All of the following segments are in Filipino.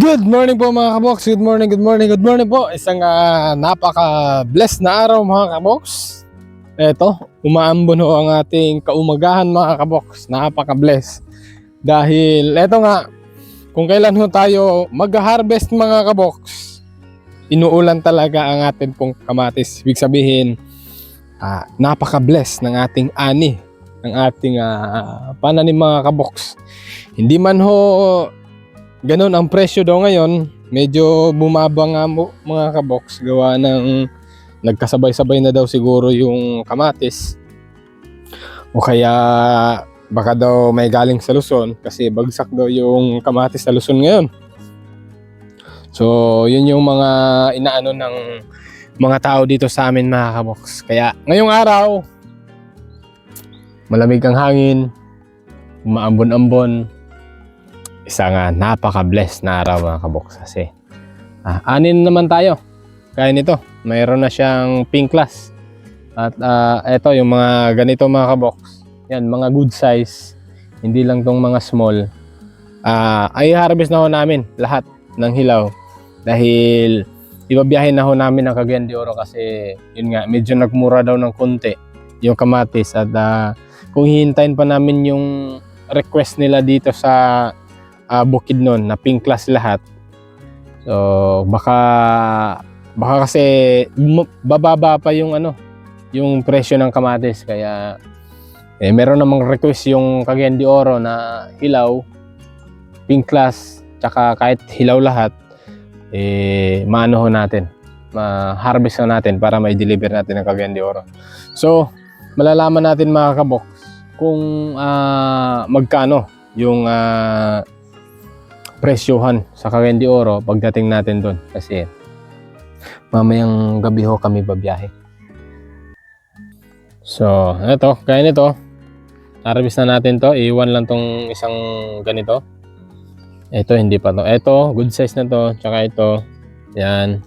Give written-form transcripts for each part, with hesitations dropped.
Good morning po mga kaboks. Good morning, good morning, good morning po. Isang napaka-blessed na araw mga kaboks. Eto, umaambon ho ang ating kaumagahan mga kaboks. Napaka-blessed. Dahil eto nga, kung kailan ho tayo mag-harvest mga kaboks, inuulan talaga ang ating pong kamatis. Ibig sabihin, napaka-blessed ng ating ani, ng ating pananim mga kaboks. Hindi man ho ganun ang presyo daw ngayon, medyo bumaba nga mga kaboks, gawa ng nagkasabay-sabay na daw siguro yung kamatis, o kaya baka daw may galing sa Luzon kasi bagsak daw yung kamatis sa Luzon ngayon. So yun yung mga inaano ng mga tao dito sa amin mga kaboks. Kaya ngayong araw, malamig ang hangin, umaambon-ambon. Isang napaka-blessed na araw mga kaboks kasi anin naman tayo kaya nito. Mayroon na siyang pink class at eto yung mga ganito mga kaboks, yan mga good size, hindi lang tong mga small. Ay harvest na ho namin lahat ng hilaw dahil ibabiyahin na ho namin ang Cagayan de Oro kasi yun nga medyo nagmura daw ng konti yung kamatis at kung hihintayin pa namin yung request nila dito sa Bukidnon na pink class lahat, so baka kasi bababa pa yung yung presyo ng kamatis. Kaya meron namang request yung Cagayan de Oro na hilaw, pink class, tsaka kahit hilaw lahat, maano ho natin, ma-harvest ho natin para may deliver natin ng Cagayan de Oro. So malalaman natin mga kaboks kung magkano yung presyohan sa Cagayan de Oro pagdating natin doon kasi mamayang gabi ho kami babiyahe. So eto, kaya nito harvest na natin to. Iwan lang tong isang ganito. Ito hindi pa to. Ito good size na to, tsaka ito yan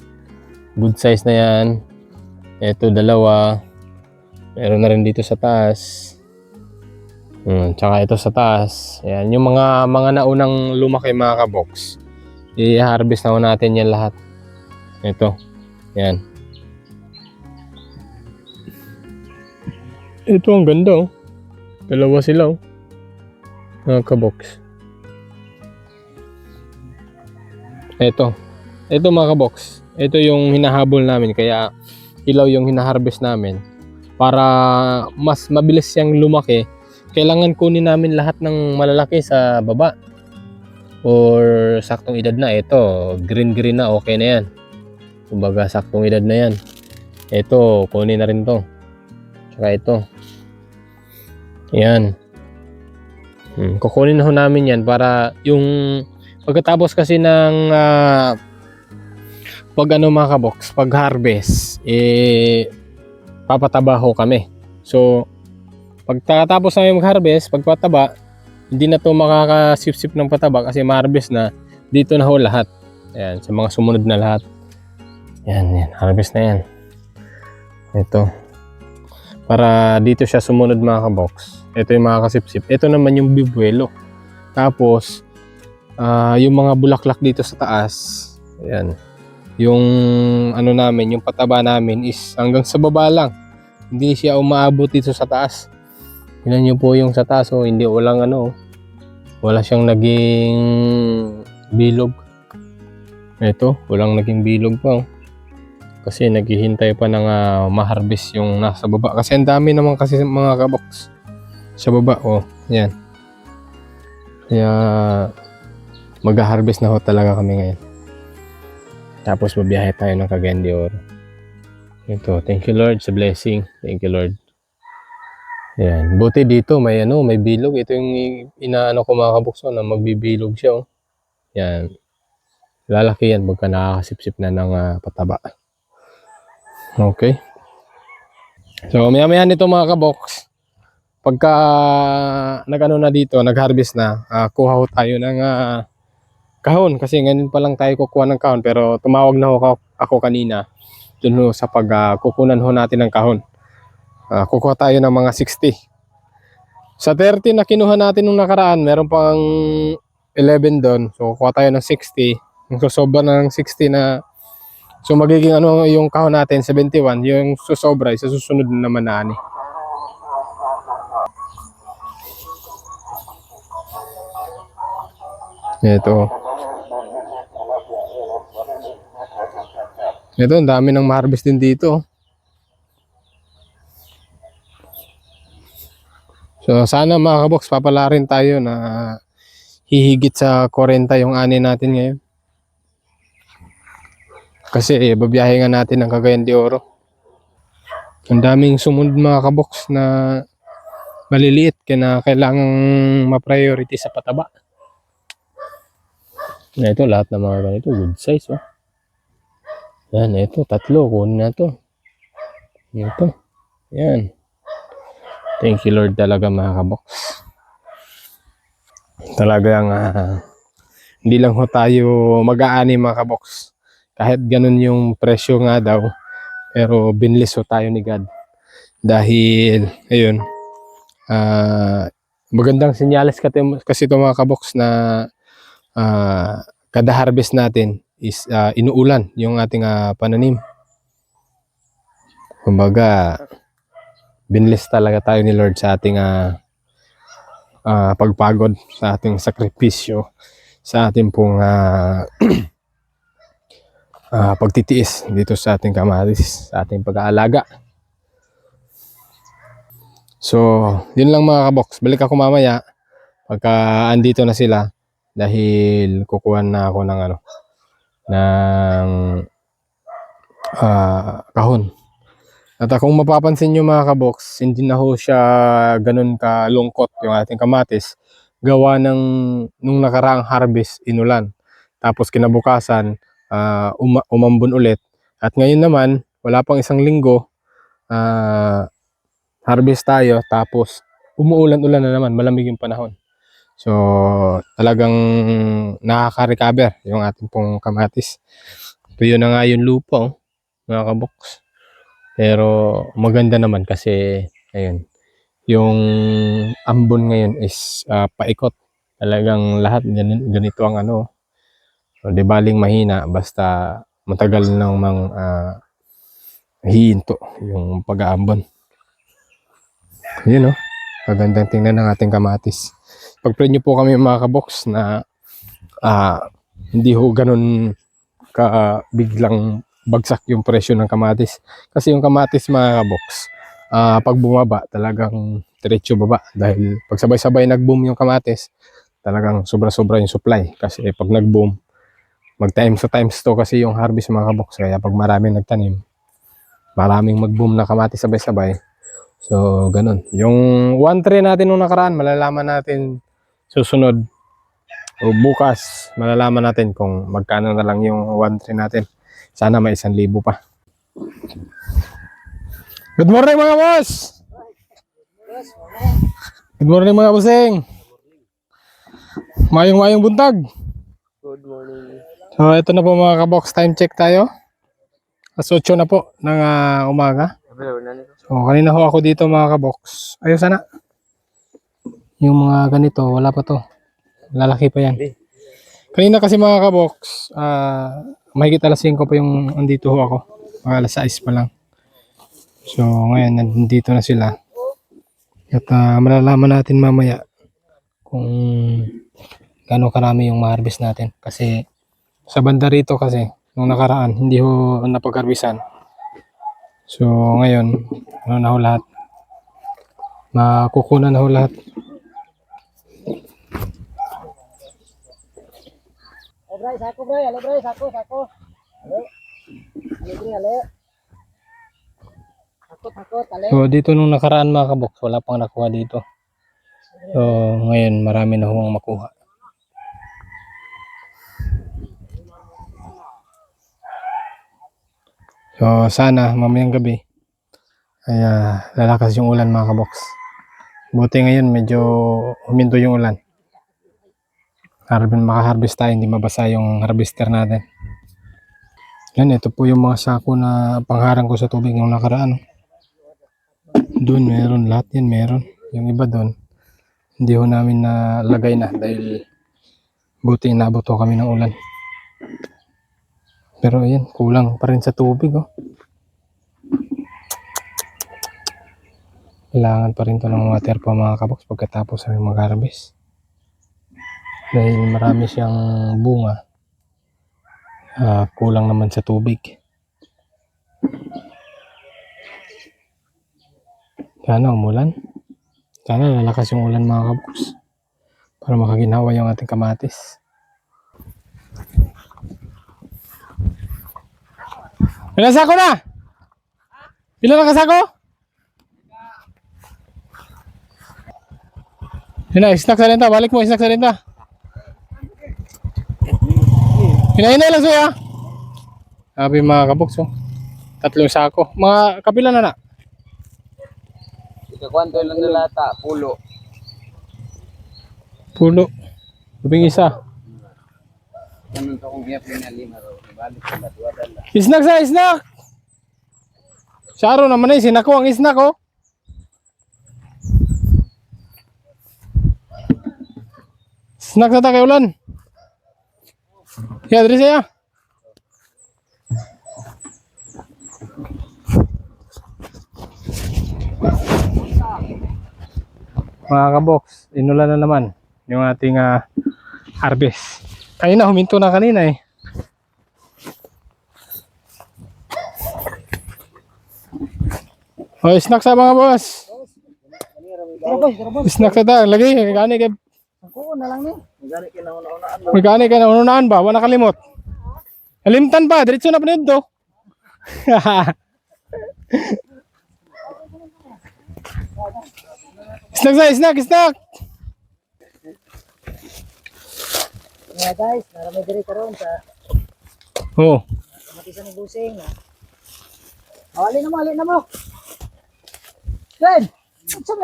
good size na yan. Ito dalawa, meron na rin dito sa taas. Tsaka ito sa taas. Ayan, yung mga naunang lumaki mga kaboks, i-harvest na ho natin yan lahat. Ito. Ayan. Ito ang ganda oh. Dalawa sila oh. Mga kaboks. Ito. Ito mga kaboks. Ito yung hinahabol namin, kaya ilaw yung hinaharvest namin. Para mas mabilis siyang lumaki, kailangan kunin namin lahat ng malalaki sa baba or saktong edad na. Ito green na, okay na yan, kumbaga saktong edad na yan. Ito kunin na rin to, tsaka ito yan. Kukunin na ho namin yan para yung pagkatapos kasi ng pag mga kaboks, pag harvest papataba ho kami. So pagkatapos namin mag-harvest, pagpataba, hindi na to makakasip-sip ng pataba kasi ma-harvest na. Dito na ho lahat. Ayan, sa mga sumunod na lahat. Yan, harvest na yan. Ito. Para dito siya sumunod mga kaboks. Ito yung makakasip-sip. Ito naman yung bibuelo. Tapos, yung mga bulaklak dito sa taas, ayan. Yung namin, yung pataba namin is hanggang sa baba lang. Hindi siya umaabot dito sa taas. Tingnan nyo po yung sa taas, hindi walang wala siyang naging bilog. Ito, walang naging bilog pa kasi naghihintay pa ng ma-harvest yung nasa baba. Kasi ang dami naman kasi mga kaboks sa baba, yan. Kaya mag-harvest na ho talaga kami ngayon. Tapos babiyahe tayo ng Cagayan de Oro. Ito, thank you Lord sa blessing. Thank you Lord. Yan, buti dito may may bilog. Ito yung inaano ko mga kaboks na magbibilog siya Yan. Lalaki yan pagka nakakasip-sip na ng pataba. Okay. So maya-maya nito mga kaboks, pagka na dito, nag-harvest na, kuha ho tayo ng kahon kasi ngayon pa lang tayo kukuha ng kahon, pero tumawag na ako kanina dun sa pagkukunan ho natin ng kahon. Kukuha tayo ng mga 60. Sa 30 na kinuha natin nung nakaraan, meron pang 11 doon. So kukuha tayo ng 60. Magsosobra ng 60 na, so magiging ano yung kahon natin 71, yung susobra sa susunod na naman na ani. Ito. Ito, ang dami ng ma-harvest din dito. So sana mga kabox, papala rin tayo na hihigit sa 40 yung ani natin ngayon. Kasi babiyahe nga natin ng Cagayan de Oro. Ang daming sumunod mga kabox na maliliit kaya na kailangang ma-priority sa pataba. Na ito, lahat ng mga ganito, good size. Oh. Yan, ito, tatlo, kunin na ito. Ito, yan. Thank you Lord talaga mga kabox. Talagang hindi lang ho tayo mag-aani mga kabox. Kahit ganun yung presyo nga daw, pero binlis ho tayo ni God. Dahil, ayun, magandang senyales kasi ito mga kabox na kada harvest natin is inuulan yung ating pananim. Kumbaga, binlis talaga tayo ni Lord sa ating pagpagod, sa ating sakripisyo, sa ating pong pagtitiis dito sa ating kamatis, sa ating pag-aalaga. So, yun lang mga kabox. Balik ako mamaya pagka andito na sila dahil kukuha na ako ng kahon. At kung mapapansin nyo mga kabox, hindi na ho siya ganun kalungkot yung ating kamatis. Gawa ng nung nakaraang harvest, inulan. Tapos kinabukasan, umambon ulit. At ngayon naman, wala pang isang linggo, harvest tayo. Tapos umuulan-ulan na naman, malamig yung panahon. So talagang nakaka-recover yung ating pong kamatis. Tuyo na nga yung lupa, mga kabox. Pero maganda naman kasi ayun, yung ambon ngayon is paikot. Talagang lahat ganito ang so, di baling mahina basta matagal nang hihinto yung pag-aambon. Yun magandang tingnan ng ating kamatis. Pag-pray nyo po kami mga kabox na hindi ho ganun biglang bagsak yung presyo ng kamatis. Kasi yung kamatis mga kabox, pag bumaba talagang diretso baba. Dahil pag sabay-sabay nag-boom yung kamatis, talagang sobra-sobra yung supply. Kasi pag nag-boom, mag-times to times to kasi yung harvest mga kabox. Kaya pag maraming nagtanim, maraming mag-boom na kamatis sabay-sabay. So ganun. Yung 1-3 natin nung nakaraan, malalaman natin susunod o bukas, malalaman natin kung magkano na lang yung 1-3 natin. Sana may 1,000 pa. Good morning mga boss! Good morning mga bossing! Mayong buntag! Good morning. So ito na po mga kabox, time check tayo. Alas 8 na po ng umaga. So kanina ho ako dito mga kabox. Ayun sana. Yung mga ganito, wala pa to. Lalaki pa yan. Kanina kasi mga kabox, mahigit alas 5 pa yung andito ho ako. Alas 6 pa lang. So ngayon nandito na sila. At malalaman natin mamaya kung gaano karami yung ma-harvest natin. Kasi sa banda rito kasi nung nakaraan hindi ho napag-harvestan. So ngayon na ho lahat. Makukunan na ho lahat. Bray, sako bray, ale bray, sako. Ale. Ale bray, ale. Sako, ale. So dito nung nakaraan mga kabox, wala pang nakuha dito. So ngayon marami na hong makuha. So sana mamayang gabi ay lalakas yung ulan mga kabox. Buti ngayon medyo huminto yung ulan. Makaharvest tayo, hindi mabasa yung harvester natin. Yan, ito po yung mga sako na pangharang ko sa tubig nung nakaraan. Doon meron, lahat yan meron. Yung iba doon, hindi ho namin nalagay na dahil buti inabot ho kami ng ulan. Pero ayan, kulang pa rin sa tubig oh. Kailangan pa rin to ng water pa mga kabox pagkatapos kami mag-harvest. Dahil marami siyang bunga. Kulang naman sa tubig. Sana umulan. Sana lalakas yung ulan mga kabox. Para makaginawa yung ating kamatis. Ilan sako na? Ilan na kasako? Yun na, snack sa renta. Balik mo, snack sa renta. Hinahinay lang suya. Sabi mga kaboks oh. 3 sako. Mga kapila na na. Ikakwento lang nila ta, pulo. Pulo. Lubing isa. Ganun to kung giyap na 5 raw. Balik sila, 2 dala. Snack sa snack. Sa araw naman eh, sinako ang snack oh. Snack sa takay ulan. Ya, dari saya. Mga kabox, inulan na naman yung ating harvest. Kanina, huminto na kanina eh. Oh, snack sa mga boss. Snack sa ta, lagi gani kay Ako na lang ni. Gani kinauna-unaan. Magkano ka na unaan ba? Wala kalimot. Kalimtan pa, diretso na panid do. Snack. Nga guys, narami diri karon sa Oh. kamatisan ni Busing na. Awali na mo. Ken.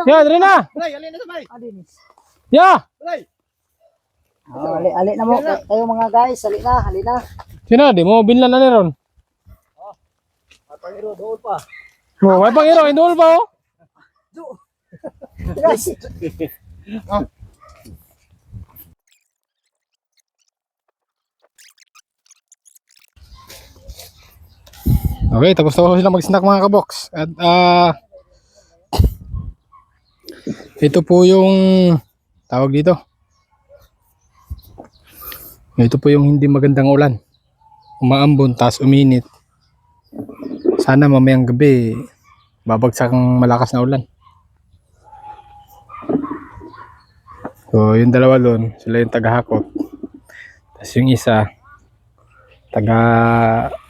Ya, dire na. Bray, alin na sabay. Adinis. Ya. Bray. Ali na mo kayo mga guys, ali na. Sino di mo binlan na ni ron? Pangiro doon pa. Oh, may pangiro, indol pa oh. Guys, Okay, tapos na sila mag-snack mga kabox. At ito po yung tawag dito. Ito po yung hindi magandang ulan. Umaambon, tas uminit. Sana mamayang gabi babagsak ang malakas na ulan. So, yung dalawa doon, sila yung taga-hakot. Tapos yung isa, taga-sako.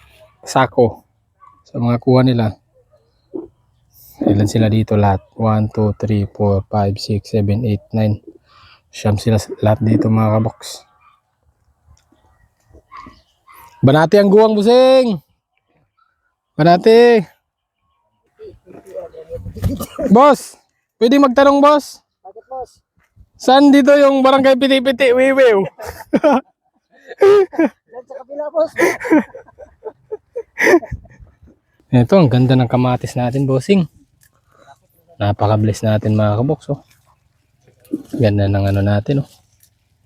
Sa mga kuha nila. Ilan sila dito lahat? 1, 2, 3, 4, 5, 6, 7, 8, 9. Siyam sila lahat dito mga kabox. Banati ang guwang busing! Banati! Boss! Pwede magtanong boss? bakit boss? Saan dito yung barangay Piti-Piti? Wiwiw! Diyan sa kabila boss. Ito, ang ganda ng kamatis natin, bossing. Napaka-bless natin mga kabox, oh. Ganda ng ano natin, oh.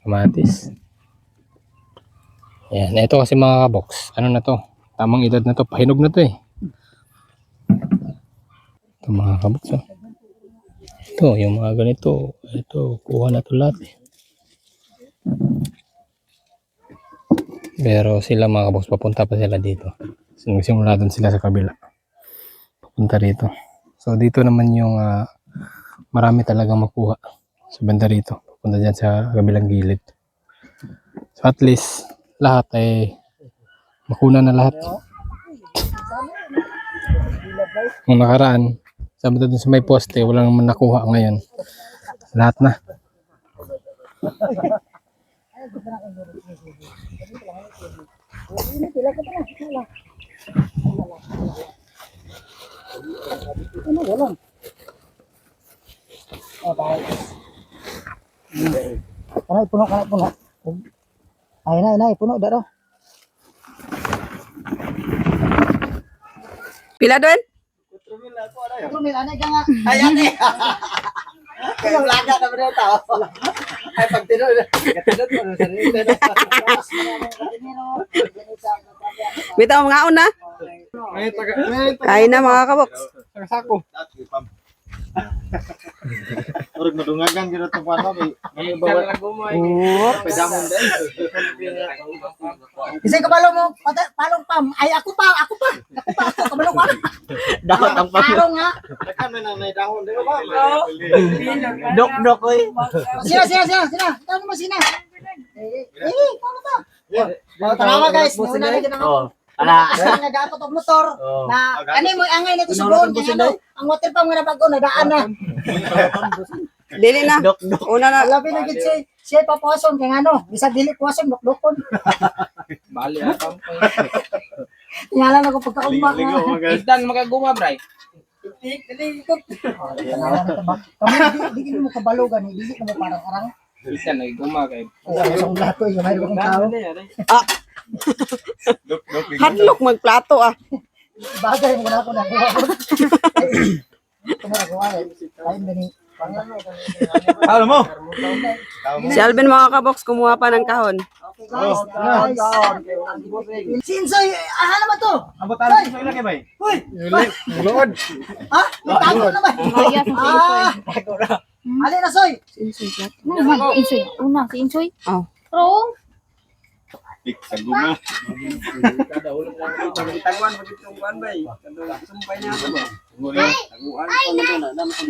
Kamatis. Ayan, ito kasi mga kabox. Ano na to? Tamang edad na to. Pahinog na to eh. Ito mga kabox, oh. Ito, yung mga ganito. Ito, kuha na to lahat eh. Pero sila mga kabox, papunta pa sila dito. Simula doon sila sa kabila. Papunta rito. So dito naman yung marami talagang makuha sa banda rito. Papunta dyan sa kabilang gilid. So at least lahat ay makuna na lahat. Nung nakaraan, sabi doon sa may poste, wala naman nakuha ngayon. Lahat na. Ano wala? Oh, tayo. Kanay puno. Ay na, puno daro. Pila doon? Ito mila na nga. Ayan eh. Kaya laga na ba tao? Ay, pag tinod mo sa sarili. Bitaw mga una. Kain na mga kabox. Sako. Urag madungagan gid to kuan kay. Pedamon dai. Kasi kabalo mo, palong pam. Ay, ako pa. Kabalo ko. Dapat ang Palong nga. Kami na may dahon di ba? dok oy. Sina. Ikaw naman sina. Paano ba? Tanawa guys, muna na kita Oh. Ala. nagatot og motor na ani mo angay nito sa buhon kaya ano ang motor pa nga bago na daan na Dili na. Dok. Una na. labi na gid siya papason kay ano bisag dili kuwason dokdokon Bali atang. ngalan ako pagkaumba nga Idan magaguma, bray. kami di mo kabalo gani dili mo parang arang Idan nagiguma kay. sa lato yung may kong tao Hadlok magplato ah. bagay mo na ako na tumara ko ay dini Alam mo. Si Alvin mga kabox kumuha pa ng kahon. guys Sinsoy ano naman to Abutan sa ila kay bay. Hoy! Lord. Ha? May tago na ba? Ali na, Soy! Insoy. Una, si Insoy. Oh. Pero, Dik sa guma. Kada ulo lang tagwan magitong kuan bay. Kada sumpay niya ba. Taguan ko mo na nam ko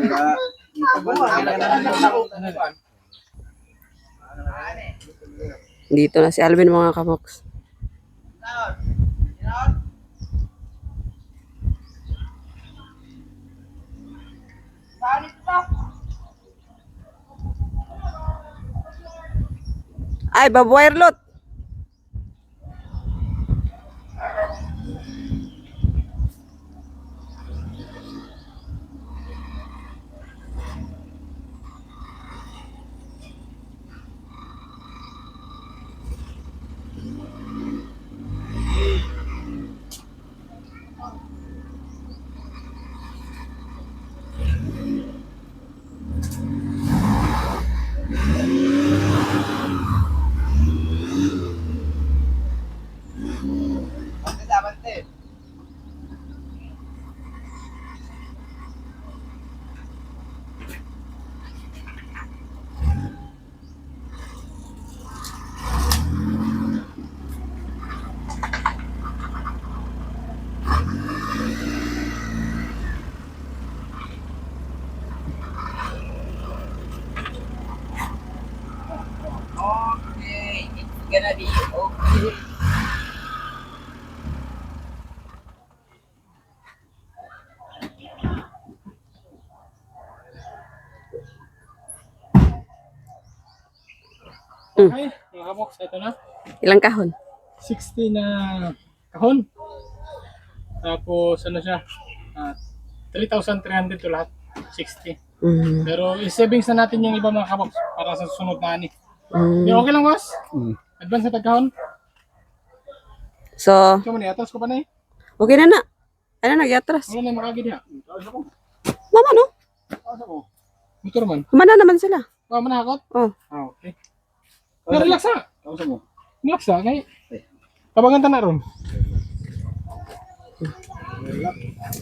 Dito na si Alvin mga kabox. Ay, babwirlot. gonna be okay. Okay, mga kabox, ito na. Ilang kahon? 60 na kahon. Tapos ano siya? 3,300 to lahat. 60. Pero i-savings na natin yung iba mga kabox para sa susunod na ani. Di okay lang, boss? Advance na tagkahon. So, Ito mo niya, atas ko pa na eh. okay na na. Ano nagyatras? Wala na yung makagid niya. Mama no? Motor man. Kumana naman sila. Oh, manakot? Oh. Okay. Relax na. Relax na. Kaya, kabangan na ron.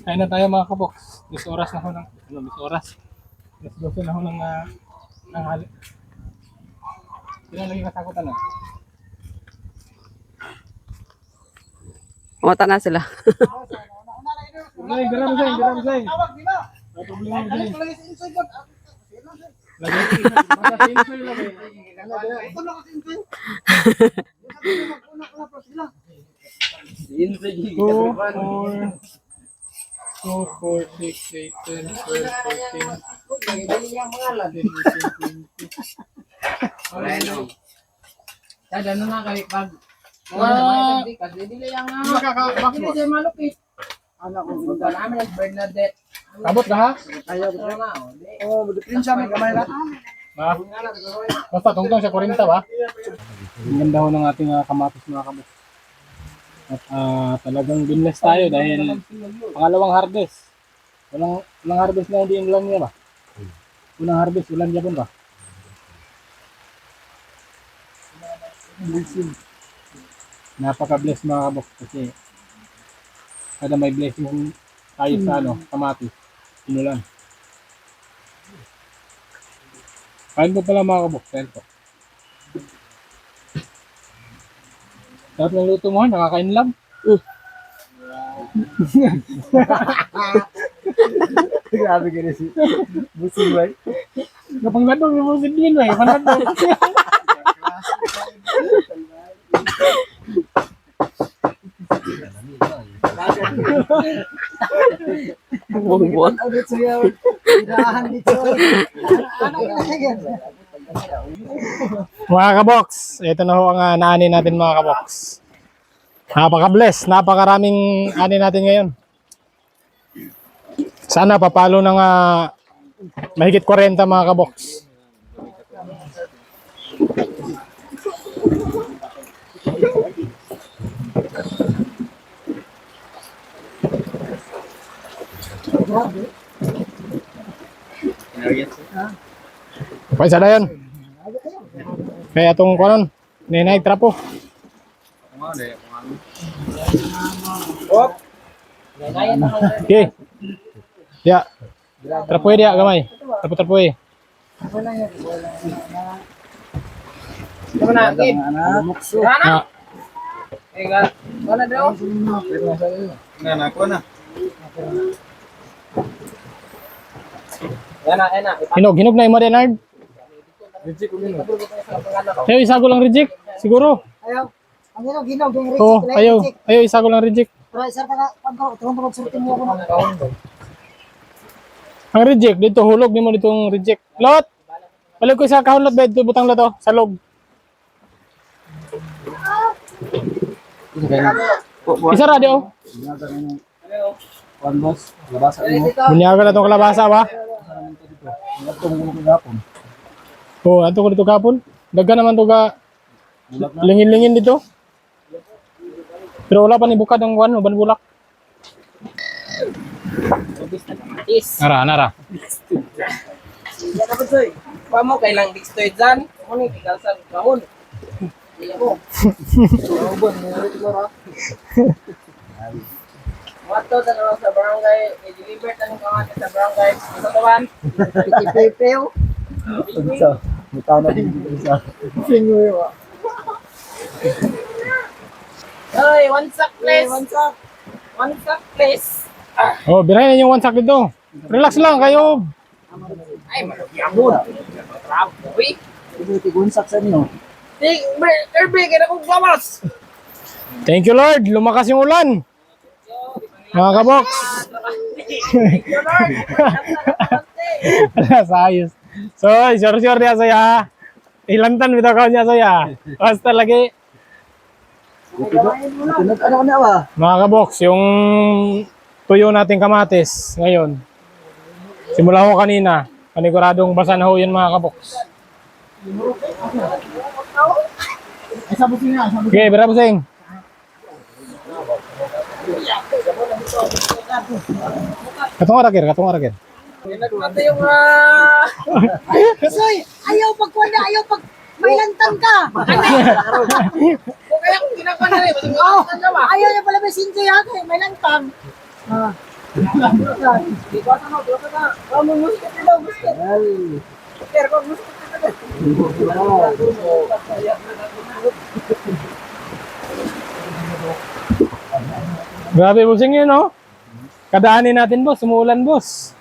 Kain na tayo mga kabox. 10 oras na ho ng, 10 oras. 12 na ho ng hali. Sino lagi katakutan na? Umata na sila. Gray, garam say. Tawag, di ba? May problema mo say. Lagi sa Insoy God. Lagi basta sa insoy lang eh. Ito na kasi Insoy. Una ko sila. 2, 4, 6, 8, 10, 12, 14, Dili yang mangalan. 15, 16. Kada ano na kay pag Ah, kasi dili yang bakit hindi siya malupit. Ano ko Wala namin ang Bernadette. kabot ka ha? Ayaw ko. Ano na oh. Oh, prinsa may kamay na. Ba? Basta tungtong sa 40 ba? Ang ganda ho ng ating kamatis mga kabos. At talagang binless tayo dahil pangalawang harvest. Walang harvest na hindi ulan niya ba? Unang harvest, ulan niya ba? Napaka-bless mga kabox kasi kada may blessing tayo sa kamatis, sinulan. Kain po pala mga kabox, kain po. Sarap ng luto mo, nakakain lang. Grabe ka na si Busing Bay. Napangladong yung musin din, eh. Panladong. Bumbon. Audit suya. Tirahan dito. Ano yan? Mga kabox, ito na ho ang naani natin mga kabox. Napaka-bless, napakaraming ani natin ngayon. Sana papalo ng mahigit 40 mga kabox. Pa isa na yun. Kaya itong kanon, ninay trapo. Okay. Ya. Trapo dia gamay. Trapo eh. Ah, Na ako na. hinog na yung Renard. Ayaw, isa ko lang reject. Siguro. Ayaw. Ang ginog yung reject. Oo, ayaw, isa ko lang reject. Pero isa pa ka, tulong pa magsulti mo ako na. Ang reject, dito hulog ni mo ditong reject. Lot! Balik ko sa kahon lot bed, butang lot sa log. Isa radio. Juan Boss, labasa mo. Bunyaga na itong kalabasa ba? Oo, ato ko dito kapon. Daga naman to ka lingin-lingin dito. Pero wala pa ni bukad ang uban bulak. Nara. Pamo kailang dixtoy dyan. Ano ni tinggal sa kahon. Iya mo. Wato na naman sa barangay, i-deliver tanong ka sa barangay. Sa tawan. Ipipeo. Mutana din dito sa. Oy, one sack please. One sack please. Oh, birahin yung one sack dito. Relax lang kayo. Ay, malagyan. Bravo, uy. Tigunsak sa inyo. Erbe, kaya kong gawas. Thank you Lord, lumakas yung ulan. Mga kabox. Alas, ayos. So, sure niya saya. Ilang tan bitaw ka niya saya. Basta lagi. Ano na ba? Mga kabox, yung tuyo nating kamatis ngayon. Simula ko kanina. Paniguradong basa na ho yun mga kabox. Okay, berapa sing? Katong arakir. Nagmata yung Soy, ayaw pagkwanda, ayaw pag may lantang ka. kung kaya kung ginagawa na rin, matungkol na ba? Ayaw niya pala may sinjoy ate, may lantang. Di ba sa mga dosa na? Kamu gusto ko daw, gusto. Pero kung gusto ko na Grabe busing yun, no? Kadaanin natin, boss. Umuulan, boss.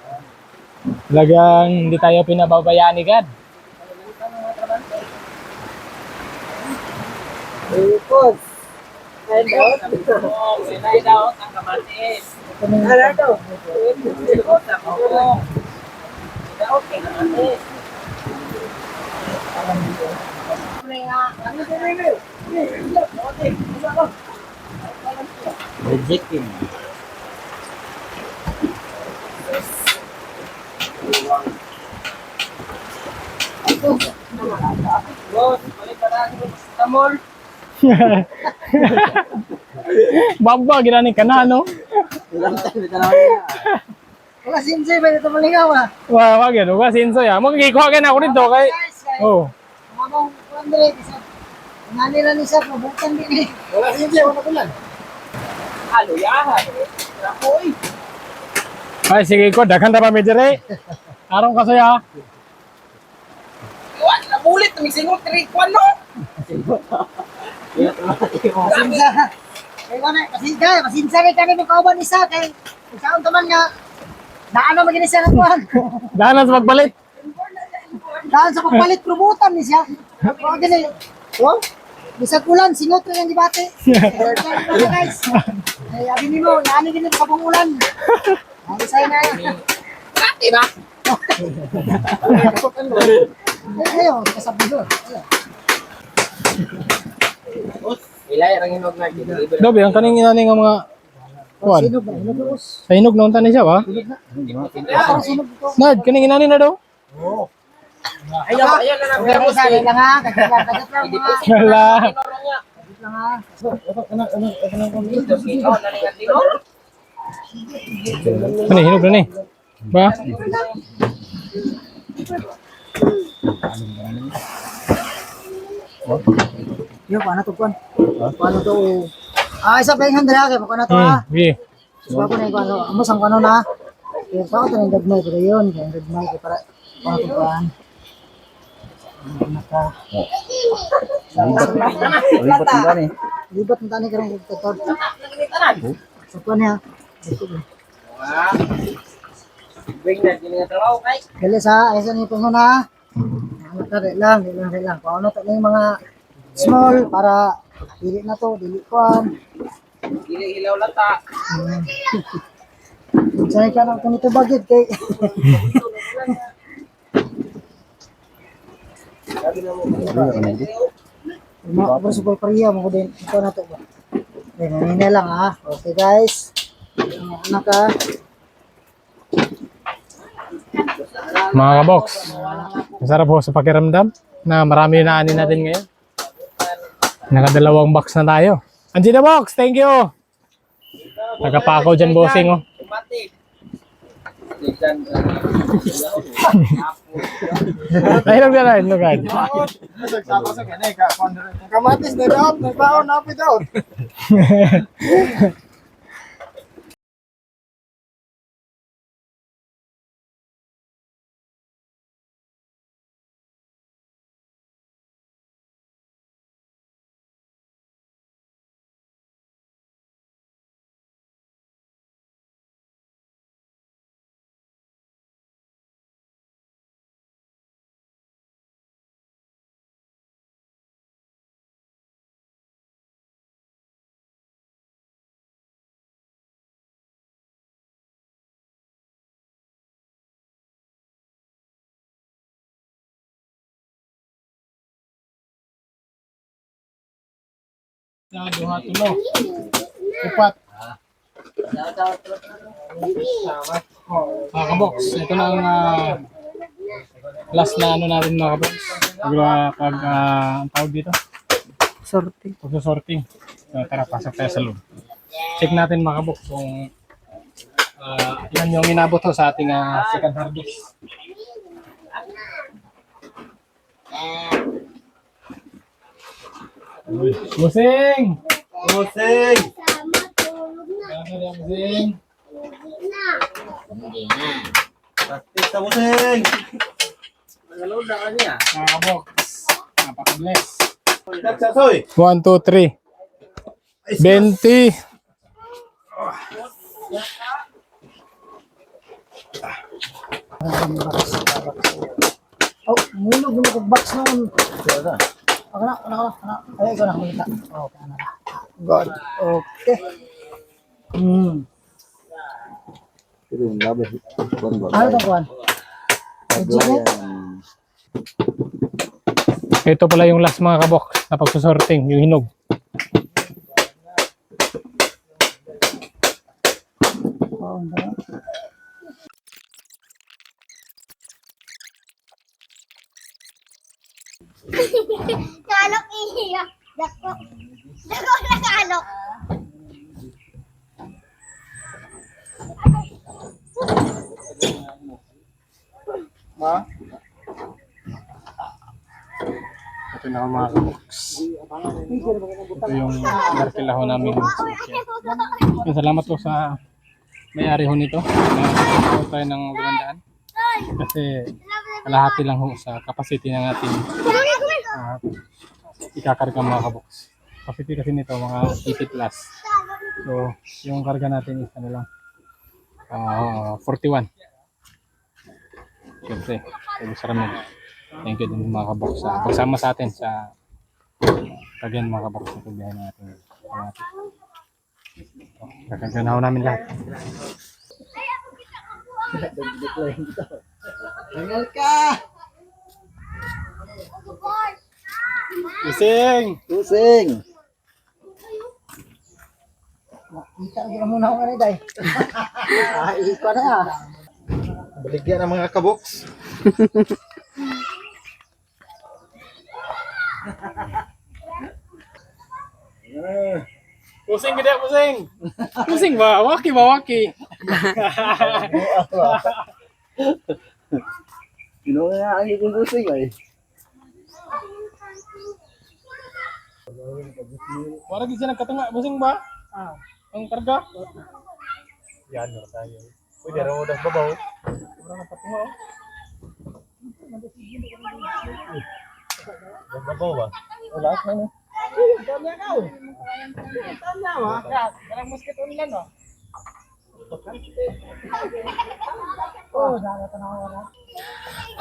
Talagang hindi tayo pinababayaan ni God. Ipos. sinay daw ang kamatis. Ano to? Ikot ako. Daw kay kamatis. Rejecting. Boss, balik pa natin sa mall. Baba, ginani ka na, no? Wala sinjoy ba dito maligaw ah. Wag yan, wag sinso ya. Magkikuha ka na ako dito kay... Guys, Oh, Mamang Andre, isa. Nga nila ni Sir, mabukan din eh. Wala si Jay, wala kulan. Halo yahan. Ako'y. Ay, sige ko, daghan na pa may dire. Arong kasaya. Iwan, nabulit. Namisingot. Kwan no? Pasinsa. Kaya wala, pasinsa rin kami ng kauban isa. Kaya kung saan taman nga, daan na maginis siya ng kuhan. Dahil sa magbalit. Daan sa pagpalit, probutan ni siya. O, gini. O, bisag ulan, singot rin ang dibate. Guys, ay, abin mo, naani gini kapong ulan. Ang isay na yan. Kati ba? Ayaw, kasabi doon. Ilay, ang hinog na. Deliver. Dobi, ang kaning inani nga mga kuan. Sinog ba? Sinog ba? Sa hinog noon tani siya ba? Parang sinog dito. Nad, kaning inani na daw. Ayaw, ayaw na lang. Pero isa lang ha, kagat lang mga. Wala. Kagat lang ha. Ikaw na lang ang tinor. Ano, hinog na ni. Ba? Yo, paano to kuan? Paano to? Isa pa yung handra kay paano to ha? Sige. Suwa ko na yung ano, amo sang ano na. Yung tao to yung gagmay pero yun, yung gagmay ko para paano to kuan? Naka. Lipat ng gani. Libat ng tani karong tutod. Sa kuan niya. Bring na, ginagawa kay. Galis ha, ayun ni pangon ha. Ano ta lang. Paano to yung mga small para dili na to, dili kuan. Hilaw lang ta. Say ka na kanito bagid kay. Mga bro super pariya mo din ito na to ba. Okay, nanina lang ha. Okay guys. Anak ha. Mga kabox. Masarap po sa pakiramdam na marami na ani natin ngayon. Nakadalawang box na tayo. Andiyan na box, thank you. Nagapakaw dyan bossing oh. Mati. Ay, hinog na rin, hinog na rin. Nagsama sa kanya, kamatis na daw, nagbaon na daw. Sa duha tulo. Upat. Mga kabox, ito na ang last na ano natin mga kabox. Ang tawag dito? Sorting. Pagsusorting. So, tara, pasok tayo sa loob. Check natin mga kabox kung ilan yung inabot ko sa ating second harvest. Musing! Musing! Musing! Practice na musing! Nagaload na kanya. Mga kabox, napaka-bless. Nagsasoy! 1, 2, 3. 20. Oh, mulog mo kog box noon. Ako na. Ay, ikaw na kumita. Okay, ano na. Good. Okay. Ano to kuan? Ito pala yung last mga kabox na pagsusorting, yung hinog. Kalok iya. Dako. Dako na kalok. Ito na mga kabox. Ito yung narkila ho namin. Salamat po sa may-ari ho nito. Nakakuha tayo ng 500. Kasi kalahati lang ho sa capacity ng ating ikakarga mga kabox. Capacity kasi nito mga 80 plus. So, yung karga natin is ano lang 41. Siyempre, sabi sa ramen. Thank you din mga kabox sa pagsama sa atin sa kagyan mga kabox sa pagbiyahe natin. Kakaganaw namin lahat. Tangal ka! Gising! Tusing! Kita ko muna ako kanina day. Iko na yan. Baligyan ng mga kaboks. Pusing gede, pusing! Pusing ba? Waki ba? Waki! Sino nga ang ikong tusing ay? Wala gisa nagkatunga. Pusing ba? Ang karga? Yan, meron tayo. Pwede rin mo das babaw. Wala na patunga. Babaw ba? Wala ka na.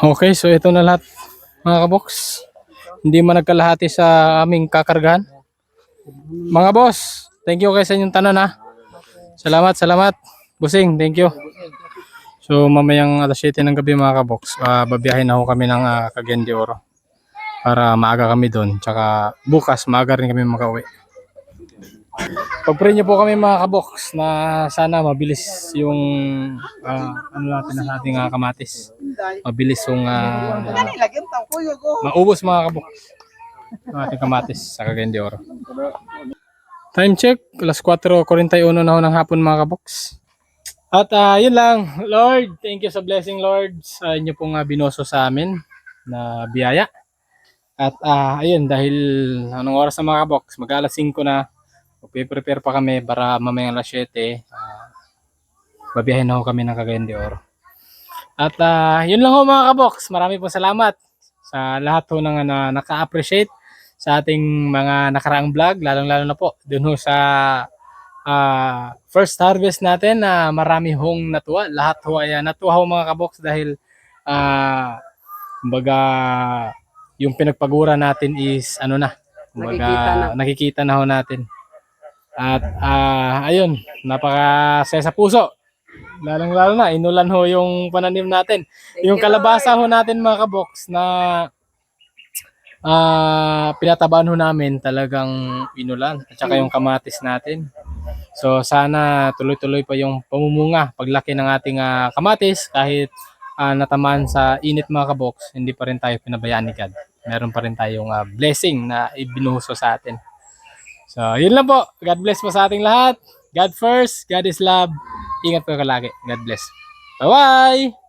Okay, so ito na lahat mga kabox. Hindi man nagkalahati sa aming kakargahan. Mga boss, thank you kayo sa inyong tanan ha. Salamat, salamat. Busing, thank you. So mamayang alas 7 ng gabi mga kabox, babiyahin na ho kami ng Cagayan de Oro. Para maaga kami doon. Tsaka bukas maaga rin kami makauwi. Pag-pray niyo po kami mga kabox na sana mabilis yung ano natin na ating kamatis. Mabilis yung maubos mga kabox. Ang ating kamatis sa Cagayan de Oro. Time check, alas 4:41 na ho ng hapon mga kabox. At yun lang, Lord, thank you sa blessing Lord sa inyo pong binoso sa amin na biyaya. At ayun, dahil anong oras na mga kabox, mag-alas 5 na, magpe-prepare pa kami para mamayang alas 7, babiyahin na ho kami ng Cagayan de Oro. At yun lang ho mga kabox, marami pong salamat sa lahat ho ng naka-appreciate sa ating mga nakaraang vlog, lalong-lalo na po dun ho sa first harvest natin na marami hong natuwa. Lahat ho ay natuwa ho mga kabox dahil kumbaga yung pinagpagura natin is ano na, kumbaga nakikita na ho natin. At ayun, napakasaya sa puso. Lalong-lalo na inulan ho yung pananim natin. Yung kalabasa ho natin mga kabox na pinatabaan ho namin talagang inulan at saka yung kamatis natin. So sana tuloy-tuloy pa yung pamumunga paglaki ng ating kamatis kahit natamaan sa init mga kabox, hindi pa rin tayo pinabayaan ni God. Meron pa rin tayong blessing na ibinuhuso sa atin. So yun lang po. God bless po sa ating lahat. God first, God is love. Ingat po kayo lagi. God bless. Bye-bye!